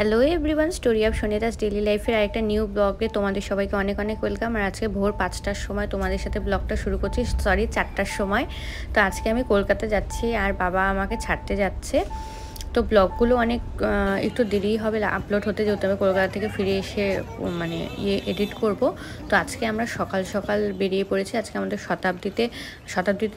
Hello everyone, story of Sonita's daily লাইফের আরেকটা new ব্লগে তোমাদের সবাইকে অনেক অনেক ওয়েলকাম। আর আজকে ভোর 5টার সময় তোমাদের সাথে ব্লগটা শুরু করছি, 4টার সময়। তো আজকে আমি কলকাতা যাচ্ছি আর বাবা আমাকে ছাড়তে যাচ্ছে। তো ব্লগগুলো অনেক একটু দেরি হবে আপলোড হতে, যেহেতু আমি কলকাতা থেকে ফিরে এসে মানে এডিট করব। তো আজকে আমরা সকাল সকাল বেরিয়ে পড়েছি। আজকে আমাদের শতাব্দীতে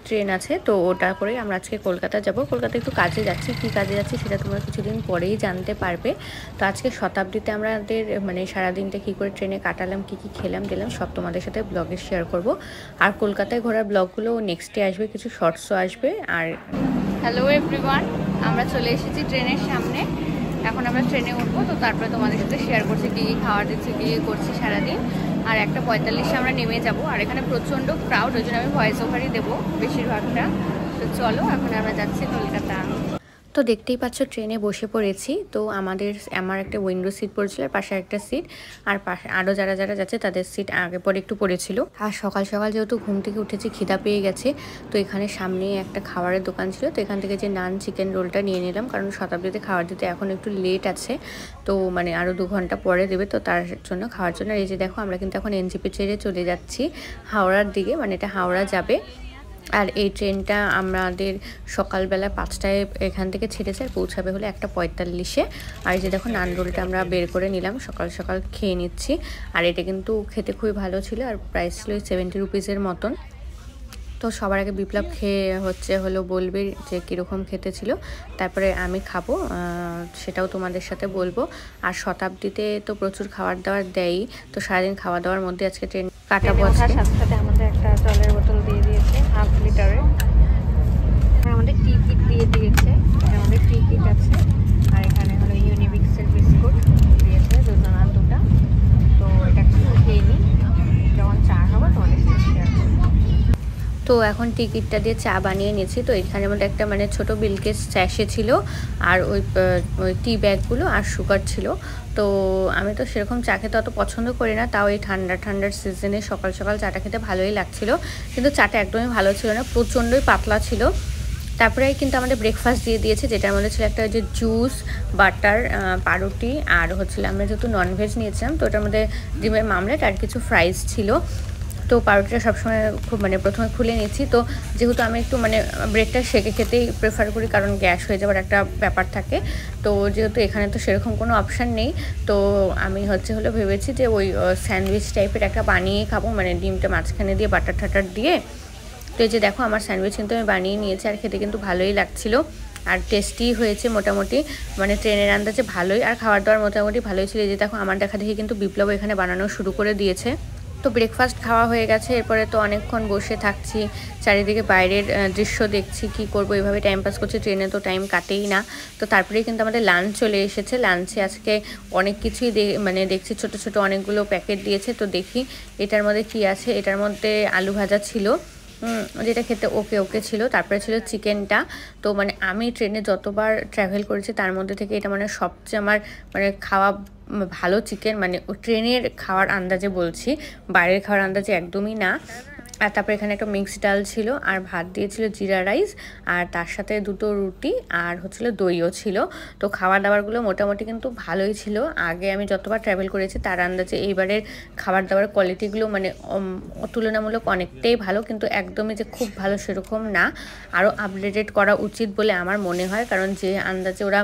ট্রেন আছে, তো ওটা করেই আমরা আজকে কলকাতা যাব। কলকাতা একটু কাজে যাচ্ছি, কী কাজে যাচ্ছি সেটা তোমরা কিছুদিন পরেই জানতে পারবে। তো আজকে শতাব্দীতে আমাদের মানে সারাদিনটা কী করে ট্রেনে কাটালাম, কী কী খেলাম দিলাম সব তোমাদের সাথে ব্লগে শেয়ার করব। আর কলকাতায় ঘোরার ব্লগগুলো নেক্সট ডে আসবে, কিছু শর্টসও আসবে। আর হ্যালো এভরিওয়ান, আমরা চলে এসেছি ট্রেনের সামনে। এখন আমরা ট্রেনে উঠবো, তো তারপরে তোমাদের সাথে শেয়ার করছি কী কী খাওয়ার দিচ্ছি, কী কী করছি সারাদিন। আর 1:45 আমরা নেমে যাব। আর এখানে প্রচণ্ড ক্রাউড, ওই জন্য আমি ভয়েস ওভারই দেবো বেশিরভাগটা। তো চলো এখন আমরা যাচ্ছি কলকাতা। তো দেখতেই পাচ্ছ ট্রেনে বসে পড়েছি। তো আমার একটা উইন্ডো সিট পড়েছিল, আর পাশে একটা সিট, আর পাশে আরও যারা যারা যাচ্ছে তাদের সিট আগে পরে একটু পড়েছিল। আর সকাল সকাল যেহেতু ঘুম থেকে উঠেছি, খিদা পেয়ে গেছে। তো এখানে সামনে একটা খাবারের দোকান ছিল, তো এখান থেকে যে নান চিকেন রোলটা নিয়ে নিলাম, কারণ শতাব্দীতে খাবার দিতে এখন একটু লেট আছে। তো মানে আরও 2 ঘন্টা পরে দেবে, তো তার জন্য খাওয়ার জন্য। এই যে দেখো, আমরা কিন্তু এখন এনজেপি ছেড়ে চলে যাচ্ছি হাওড়ার দিকে, মানে এটা হাওড়া যাবে। আর এই ট্রেনটা আমাদের সকালবেলা 5টায় এখান থেকে ছেড়েছে, আর পৌঁছাবে হলো 1:45-এ। আর এই যে দেখো, নান রোলটা আমরা বের করে নিলাম, সকাল সকাল খেয়ে নিচ্ছি। আর এটা কিন্তু খেতে খুবই ভালো ছিল, আর প্রাইস ছিল 70 রুপিসের মতন। তো সবার আগে বিপ্লব খেয়ে হলো বলবে যে কীরকম খেতে ছিল, তারপরে আমি খাবো, সেটাও তোমাদের সাথে বলবো। আর শতাব্দীতে তো প্রচুর খাবার দাবার দেয়ই, তো সারাদিন খাওয়া দাওয়ার মধ্যে আজকে ট্রেন কাটাবো। সাথে সাথে আমাদের একটা জলের বোতল দিয়ে দিয়েছে 1/2 লিটারের। আমাদের টিকিট দিয়ে দিয়েছে, আমাদের টিকিট আছে। আর এখানে হলো ইউনিবিক্সের বিস্কুট দিয়েছে, দুজনার 2টা। তো এটা খেয়ে নিই, যখন চা খাবো তোমাদের সাথে শেয়ার করবো। তো এখন টিকিটটা দিয়ে চা বানিয়ে নিয়েছি। তো এখানের মধ্যে একটা মানে ছোটো বিলকেস স্যাশে ছিল, আর ওই টি ব্যাগগুলো আর সুগার ছিল। তো আমি তো সেরকম চা খেতে অত পছন্দ করি না, তাও এই ঠান্ডার সিজনে সকাল সকাল চাটা খেতে ভালোই লাগছিল। কিন্তু চাটা একদমই ভালো ছিল না, প্রচণ্ডই পাতলা ছিল। তারপরে কিন্তু আমাদের ব্রেকফাস্ট দিয়ে দিয়েছে, যেটার মধ্যে ছিল একটা যে জুস, বাটার, পাউরুটি, আর হচ্ছিল আমরা যেহেতু ননভেজ নিয়েছিলাম, তো ওটার মধ্যে ডিমের মামলেট আর কিছু ফ্রাইজ ছিল। তো পাউরুটিটা সবসময় খুব মানে প্রথমে খুলে নিয়েছি। তো যেহেতু আমি একটু মানে ব্রেডটা সেকে খেতেই প্রেফার করি, কারণ গ্যাস হয়ে যাওয়ার একটা ব্যাপার থাকে। তো যেহেতু এখানে তো সেরকম কোনো অপশান নেই, তো আমি হলো ভেবেছি যে ওই স্যান্ডউইচ টাইপের একটা বানিয়ে খাবো, মানে ডিমটা মাঝখানে দিয়ে বাটার ঠাটার দিয়ে। তো এই যে দেখো, আমার স্যান্ডউইচ কিন্তু আমি বানিয়ে নিয়েছি, আর খেতে কিন্তু ভালোই লাগছিলো, আর টেস্টি হয়েছে মোটামুটি, মানে ট্রেনের আন্দাজে ভালোই। আর খাবার দাবার মোটামুটি ভালোই ছিল। এই যে দেখো, আমার দেখা দেখি কিন্তু বিপ্লব এখানে বানানো শুরু করে দিয়েছে। তো ব্রেকফাস্ট খাওয়া হয়ে গেছে, এরপরে তো অনেকক্ষণ বসে থাকছি, চারিদিকে বাইরের দৃশ্য দেখছি, কি করব এভাবে টাইম পাস করছি, ট্রেনে তো টাইম কাটেই না। তো তারপরেই কিন্তু আমাদের লাঞ্চ চলে এসেছে। লাঞ্চে আজকে অনেক কিছুই মানে দেখছি, ছোট ছোট অনেকগুলো প্যাকেট দিয়েছে। তো দেখি এটার মধ্যে কি আছে। এটার মধ্যে আলু ভাজা ছিল, যেটা খেতে ওকে ছিল। তারপরে ছিল চিকেনটা। তো মানে আমি ট্রেনে যতবার ট্রাভেল করেছি তার মধ্যে থেকে এটা মানে সবচেয়ে আমার মানে খাওয়া ভালো চিকেন, মানে ট্রেনের খাওয়ার আন্দাজে বলছি, বাইরের খাওয়ার আন্দাজে একদমই না। আর তারপরে এখানে একটা মিক্সড ডাল ছিল, আর ভাত দিয়েছিল জিরা রাইস, আর তার সাথে 2টো রুটি, আর দইও ছিল। তো খাবার দাবারগুলো মোটামুটি কিন্তু ভালোই ছিল। আগে আমি যতবার ট্রাভেল করেছি তার আন্দাজে এইবারের খাবার দাবার কোয়ালিটিগুলো মানে তুলনামূলক অনেকটাই ভালো, কিন্তু একদমই যে খুব ভালো সেরকম না। আরও আপডেটেড করা উচিত বলে আমার মনে হয়, কারণ যে আন্দাজে ওরা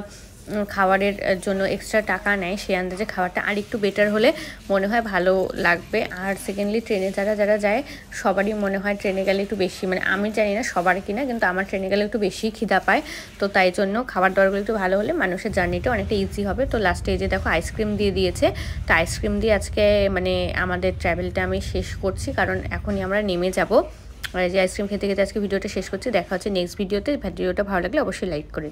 খাবারের জন্য এক্সট্রা টাকা নেয়, সেই আন্দাজে খাবারটা আর একটু বেটার হলে মনে হয় ভালো লাগবে। আর সেকেন্ডলি ট্রেনে যারা যায় সবারই মনে হয় ট্রেনে গেলে একটু বেশি, মানে আমি জানি না সবার কিনা, কিন্তু আমার ট্রেনে গেলে একটু বেশি খিদা পায়। তো তাই জন্য খাবার দাবারগুলো একটু ভালো হলে মানুষের জার্নিটা অনেকটা ইজি হবে। তো লাস্টে এই যে দেখো আইসক্রিম দিয়ে দিয়েছে। তো আইসক্রিম দিয়ে আজকে মানে আমাদের ট্রাভেলটা আমি শেষ করছি, কারণ এখনই আমরা নেমে যাব। আর যে আইসক্রিম খেতে খেতে আজকে ভিডিওটা শেষ করছি। দেখা হচ্ছে নেক্সট ভিডিওতে। ভিডিওটা ভালো লাগলে অবশ্যই লাইক করে